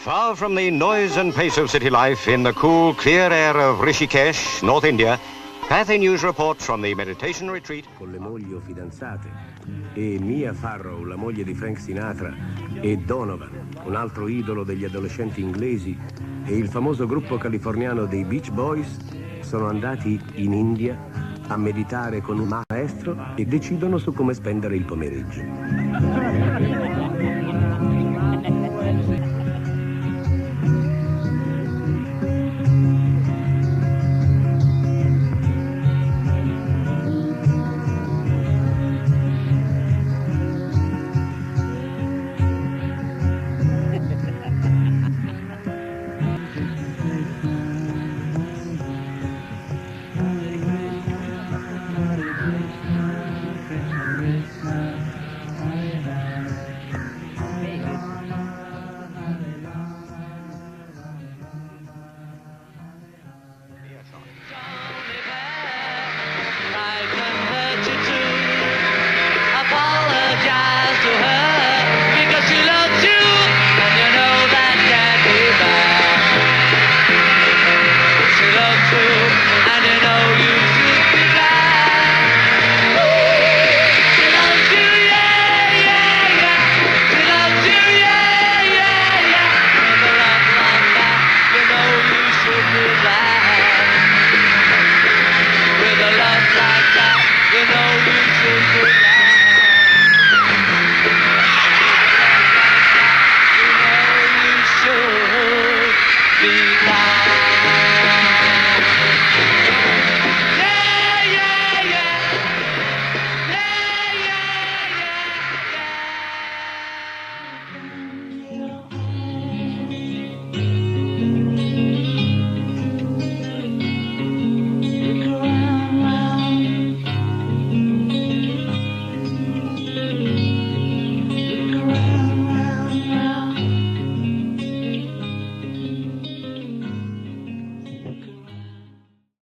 Far from the noise and pace of city life, in the cool, clear air of Rishikesh, North India, Cathay News reports from the meditation retreat. Con le mogli o fidanzate, e Mia Farrow, la moglie di Frank Sinatra, e Donovan, un altro idolo degli adolescenti inglesi, e il famoso gruppo californiano dei Beach Boys sono andati in India a meditare con un maestro e decidono su come spendere il pomeriggio.